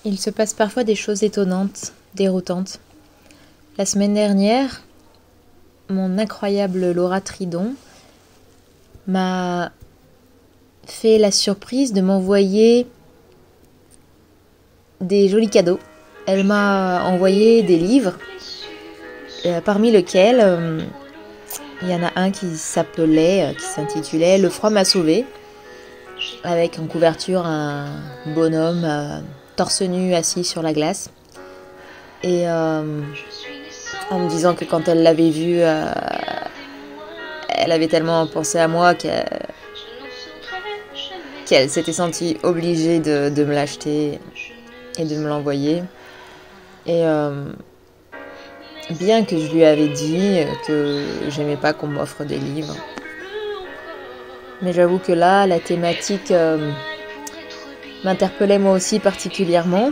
Il se passe parfois des choses étonnantes, déroutantes. La semaine dernière, mon incroyable Laura Tridon m'a fait la surprise de m'envoyer des jolis cadeaux. Elle m'a envoyé des livres, parmi lesquels il y en a un qui s'intitulait Le froid m'a sauvé, avec en couverture un bonhomme torse nu assis sur la glace. Et en me disant que quand elle l'avait vu, elle avait tellement pensé à moi qu'elle s'était sentie obligée de me l'acheter et de me l'envoyer. Et bien que je lui avais dit que j'aimais pas qu'on m'offre des livres, mais j'avoue que là, la thématique m'interpellait moi aussi particulièrement.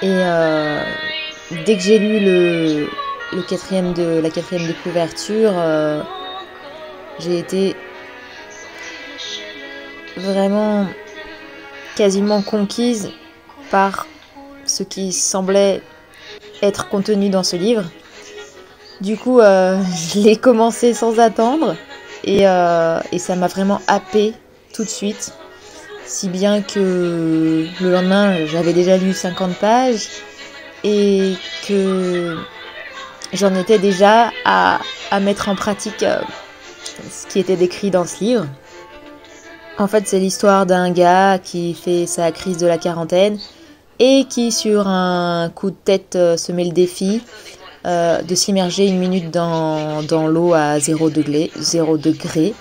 Et dès que j'ai lu la quatrième de couverture, j'ai été vraiment quasiment conquise par ce qui semblait être contenu dans ce livre. Du coup, je l'ai commencé sans attendre et ça m'a vraiment happée tout de suite. Si bien que le lendemain, j'avais déjà lu 50 pages et que j'en étais déjà à mettre en pratique ce qui était décrit dans ce livre. En fait, c'est l'histoire d'un gars qui fait sa crise de la quarantaine et qui, sur un coup de tête, se met le défi de s'immerger une minute dans l'eau à 0 degré.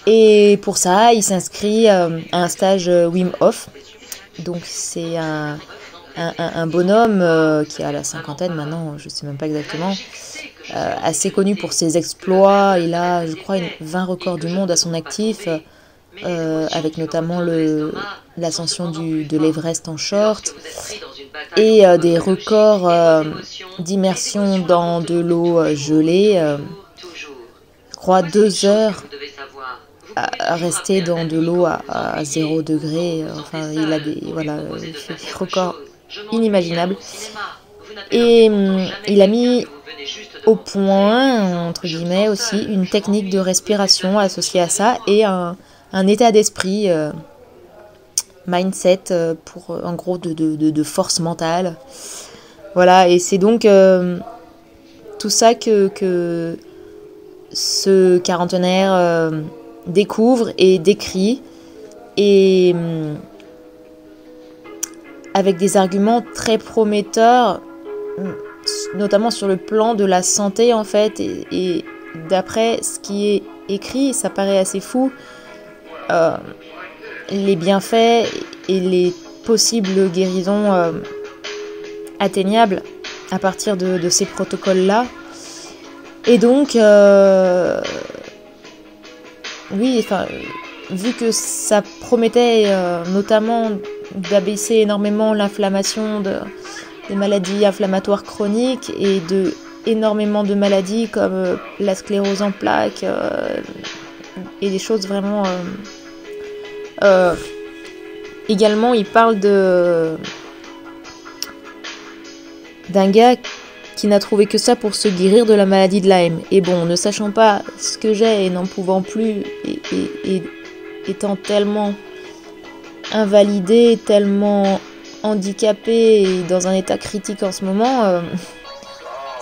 Et pour ça, il s'inscrit à un stage Wim Hof. Donc c'est un bonhomme qui a la cinquantaine maintenant, je ne sais même pas exactement, assez connu pour ses exploits. Il a, je crois, 20 records du monde à son actif, avec notamment l'ascension de l'Everest en short et des records d'immersion dans de l'eau gelée. Je crois 2 heures à rester dans de l'eau à 0 degré. Enfin, il a des records inimaginables. Et il a mis au point, entre guillemets aussi, une technique de respiration associée à ça et un état d'esprit, mindset, pour en gros de force mentale. Voilà, et c'est donc tout ça que ce quarantenaire découvre et décrit, et avec des arguments très prometteurs, notamment sur le plan de la santé en fait, et d'après ce qui est écrit, ça paraît assez fou, les bienfaits et les possibles guérisons atteignables à partir de ces protocoles-là. Et donc, oui, enfin, vu que ça promettait notamment d'abaisser énormément l'inflammation des maladies inflammatoires chroniques et de énormément de maladies comme la sclérose en plaques et des choses vraiment... également, il parle d'un gars qui n'a trouvé que ça pour se guérir de la maladie de Lyme. Et bon, ne sachant pas ce que j'ai et n'en pouvant plus, et étant tellement invalidée, tellement handicapée et dans un état critique en ce moment,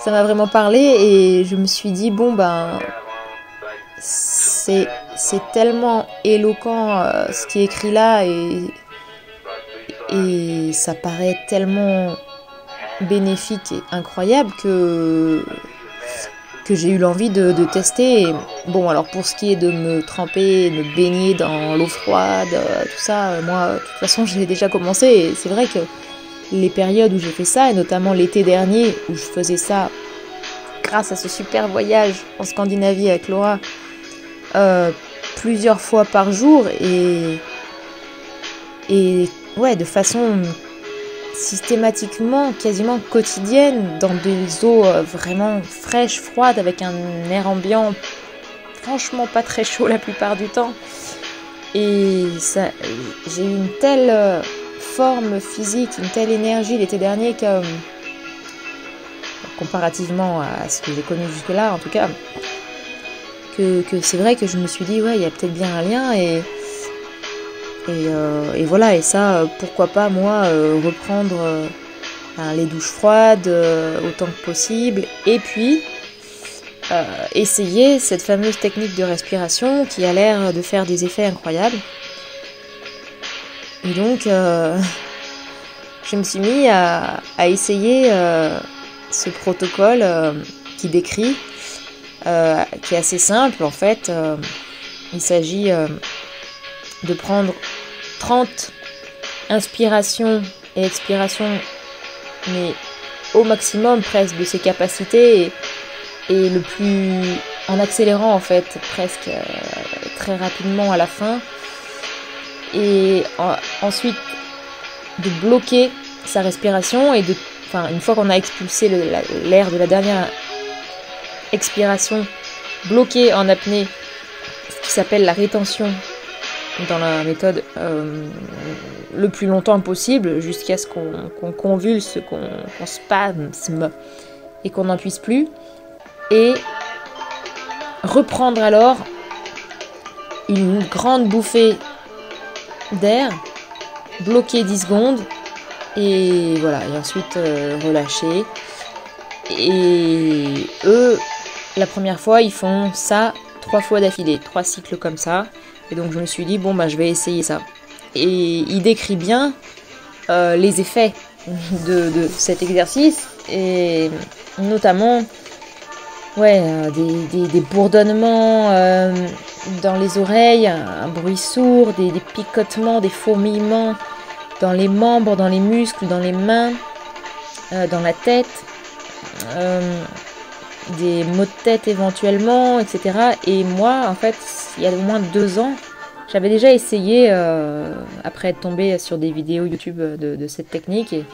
ça m'a vraiment parlé et je me suis dit, bon ben, c'est tellement éloquent ce qui est écrit là, et ça paraît tellement bénéfique et incroyable que j'ai eu l'envie de tester. Et bon, alors pour ce qui est de me tremper, de me baigner dans l'eau froide, tout ça, moi de toute façon je l'ai déjà commencé, et c'est vrai que les périodes où j'ai fait ça, et notamment l'été dernier où je faisais ça grâce à ce super voyage en Scandinavie avec Laura, plusieurs fois par jour, et ouais, de façon systématiquement, quasiment quotidienne, dans des eaux vraiment fraîches, froides, avec un air ambiant franchement pas très chaud la plupart du temps. Et ça, j'ai eu une telle forme physique, une telle énergie l'été dernier que, comparativement à ce que j'ai connu jusque-là en tout cas, que c'est vrai que je me suis dit ouais, il y a peut-être bien un lien et voilà, et ça, pourquoi pas moi reprendre les douches froides autant que possible, et puis essayer cette fameuse technique de respiration qui a l'air de faire des effets incroyables. Et donc je me suis mis à essayer ce protocole qui décrit, qui est assez simple en fait. Il s'agit de prendre 30 inspirations et expirations, mais au maximum presque de ses capacités, et le plus en accélérant en fait presque très rapidement à la fin, et ensuite de bloquer sa respiration, et une fois qu'on a expulsé l'air de la dernière expiration, bloquer en apnée, ce qui s'appelle la rétention dans la méthode, le plus longtemps possible, jusqu'à ce qu'on convulse, qu'on spasme et qu'on n'en puisse plus, et reprendre alors une grande bouffée d'air, bloquer 10 secondes, et voilà, et ensuite relâcher. Et eux, la première fois, ils font ça 3 fois d'affilée, 3 cycles comme ça. Et donc je me suis dit, bon bah je vais essayer ça. Et il décrit bien les effets de cet exercice, et notamment des bourdonnements dans les oreilles, un bruit sourd, des picotements, des fourmillements dans les membres, dans les muscles, dans les mains, dans la tête, des maux de tête éventuellement, etc. Et moi, en fait, il y a au moins 2 ans, j'avais déjà essayé, après être tombée sur des vidéos YouTube de cette technique, et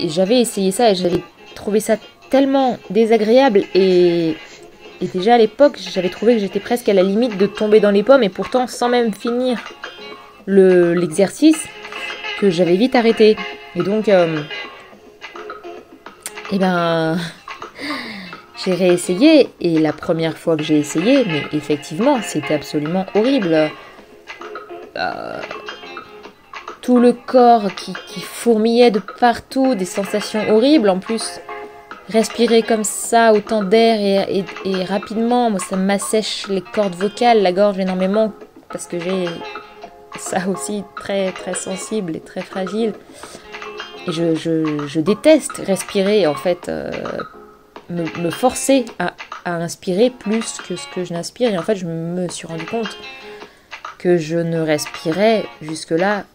j'avais essayé ça, et j'avais trouvé ça tellement désagréable, et déjà à l'époque, j'avais trouvé que j'étais presque à la limite de tomber dans les pommes, et pourtant sans même finir l'exercice, que j'avais vite arrêté. Et donc, j'ai réessayé, et la première fois que j'ai essayé, mais effectivement, c'était absolument horrible. Tout le corps qui fourmillait de partout, des sensations horribles. En plus, respirer comme ça, autant d'air et rapidement, moi, ça m'assèche les cordes vocales, la gorge énormément, parce que j'ai ça aussi très très sensible et très fragile. Et je déteste respirer, en fait, me forcer à inspirer plus que ce que je n'inspire. Et en fait, je me suis rendu compte que je ne respirais jusque-là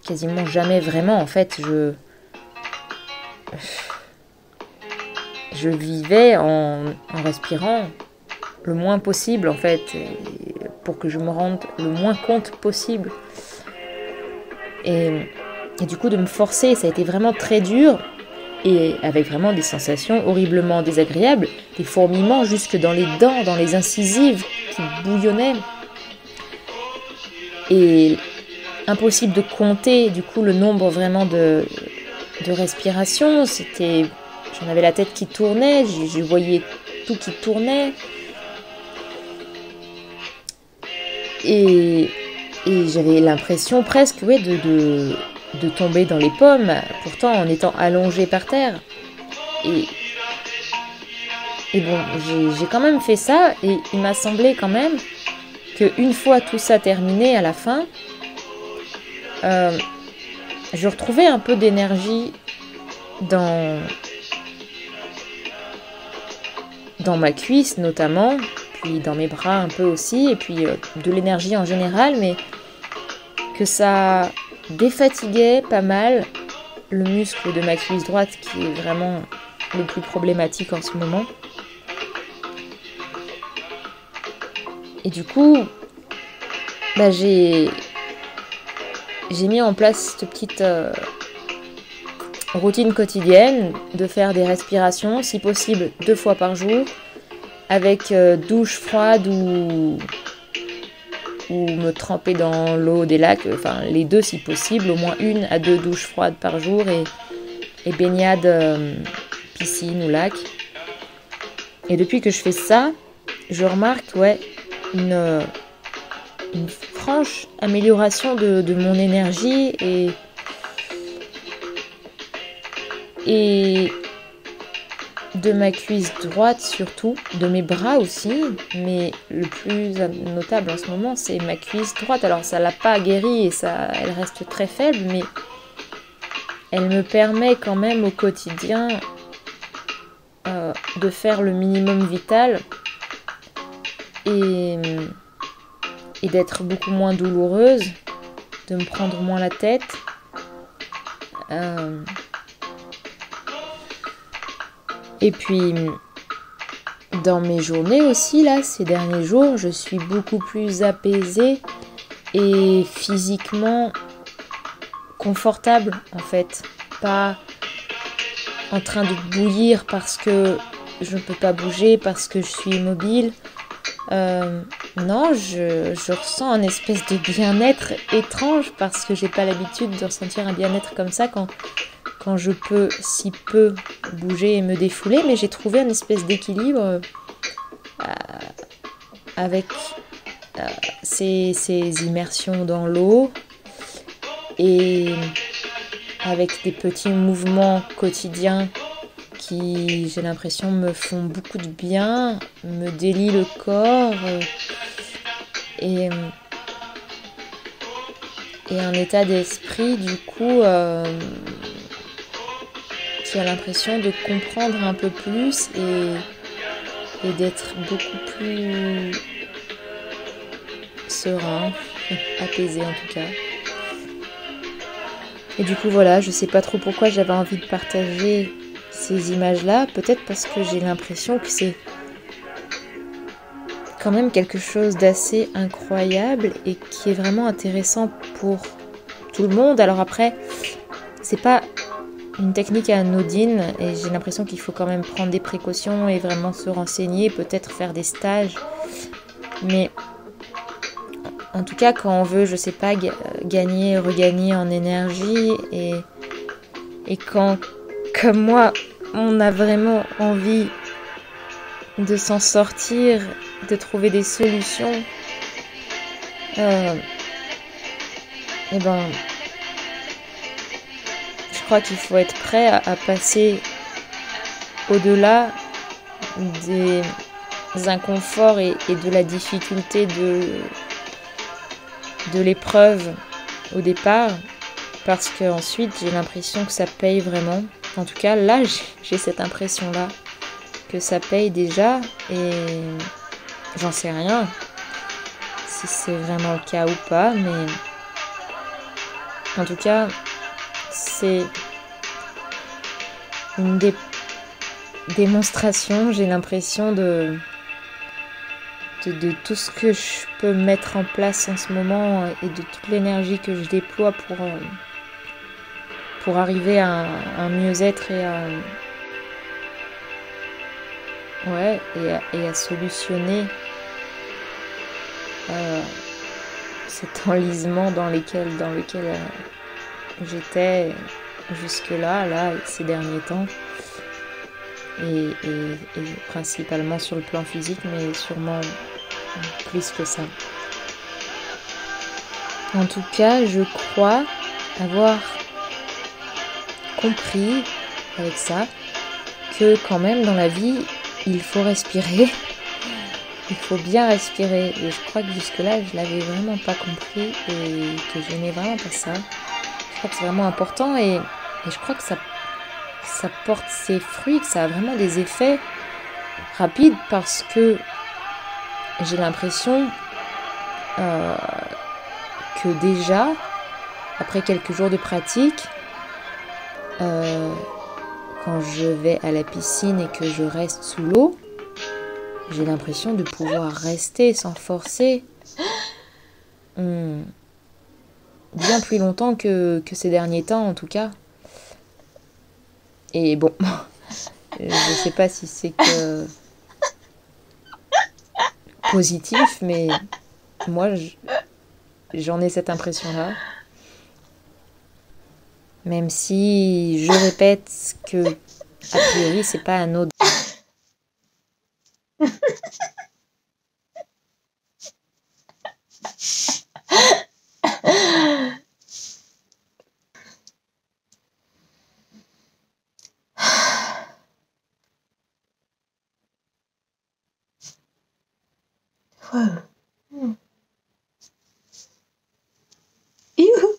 quasiment jamais vraiment. En fait, je vivais en respirant le moins possible, en fait, pour que je me rende le moins compte possible. Et du coup, de me forcer, ça a été vraiment très dur, et avec vraiment des sensations horriblement désagréables, des fourmillements jusque dans les dents, dans les incisives qui bouillonnaient. Et impossible de compter, du coup, le nombre vraiment de respirations. J'en avais la tête qui tournait, je voyais tout qui tournait. Et j'avais l'impression presque de tomber dans les pommes, pourtant en étant allongée par terre. Et bon, j'ai quand même fait ça, et il m'a semblé quand même qu'une fois tout ça terminé à la fin, je retrouvais un peu d'énergie dans ma cuisse notamment, puis dans mes bras un peu aussi, et puis de l'énergie en général, mais que ça défatiguait pas mal le muscle de ma cuisse droite, qui est vraiment le plus problématique en ce moment. Et du coup, j'ai mis en place cette petite routine quotidienne de faire des respirations, si possible 2 fois par jour, avec douche froide ou ou me tremper dans l'eau des lacs, enfin les deux si possible, au moins 1 à 2 douches froides par jour et baignade piscine ou lac. Et depuis que je fais ça, je remarque une franche amélioration de mon énergie et de ma cuisse droite surtout, de mes bras aussi, mais le plus notable en ce moment c'est ma cuisse droite. Alors ça l'a pas guérie et elle reste très faible, mais elle me permet quand même au quotidien de faire le minimum vital et d'être beaucoup moins douloureuse, de me prendre moins la tête. Et puis, dans mes journées aussi, là, ces derniers jours, je suis beaucoup plus apaisée et physiquement confortable, en fait. Pas en train de bouillir parce que je ne peux pas bouger, parce que je suis immobile. Non, je ressens un espèce de bien-être étrange parce que j'ai pas l'habitude de ressentir un bien-être comme ça quand je peux si peu bouger et me défouler, mais j'ai trouvé une espèce d'équilibre avec ces immersions dans l'eau et avec des petits mouvements quotidiens qui, j'ai l'impression, me font beaucoup de bien, me délient le corps et un état d'esprit du coup qui a l'impression de comprendre un peu plus et d'être beaucoup plus serein, apaisé en tout cas. Et du coup voilà, je sais pas trop pourquoi j'avais envie de partager ces images-là, peut-être parce que j'ai l'impression que c'est quand même quelque chose d'assez incroyable et qui est vraiment intéressant pour tout le monde. Alors après, c'est pas une technique anodine et j'ai l'impression qu'il faut quand même prendre des précautions et vraiment se renseigner, peut-être faire des stages. Mais en tout cas, quand on veut, je sais pas, gagner, regagner en énergie et quand, comme moi, on a vraiment envie de s'en sortir, de trouver des solutions, et ben, je crois qu'il faut être prêt à passer au-delà des inconforts et de la difficulté de l'épreuve au départ, parce qu'ensuite j'ai l'impression que ça paye vraiment. En tout cas là j'ai cette impression là que ça paye déjà et j'en sais rien si c'est vraiment le cas ou pas, mais en tout cas c'est une démonstration, j'ai l'impression de tout ce que je peux mettre en place en ce moment et de toute l'énergie que je déploie pour arriver à un mieux-être et à solutionner cet enlisement dans lequel j'étais jusque-là, ces derniers temps. Et principalement sur le plan physique, mais sûrement plus que ça. En tout cas, je crois avoir compris avec ça que quand même dans la vie, il faut respirer. Il faut bien respirer. Et je crois que jusque-là, je l'avais vraiment pas compris et que je n'aimais vraiment pas ça. Je crois que c'est vraiment important et je crois que ça porte ses fruits, que ça a vraiment des effets rapides parce que j'ai l'impression que déjà, après quelques jours de pratique, quand je vais à la piscine et que je reste sous l'eau, j'ai l'impression de pouvoir rester sans forcer bien plus longtemps que ces derniers temps en tout cas. Et bon, je sais pas si c'est que positif, mais moi J'en ai cette impression-là. Même si je répète que, a priori, c'est pas anodin. Wow. Youhou.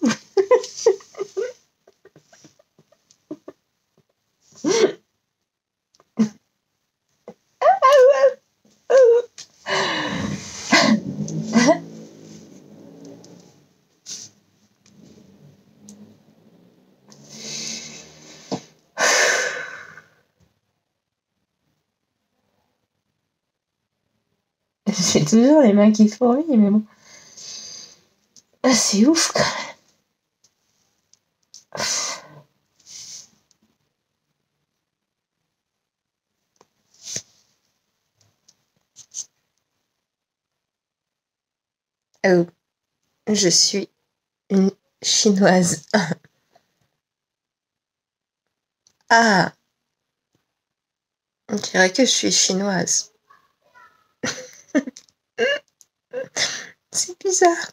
J'ai toujours les mains qui fourmillent, mais bon. Ah, c'est ouf quand même. Oh, je suis une chinoise. Ah, on dirait que je suis chinoise. C'est bizarre.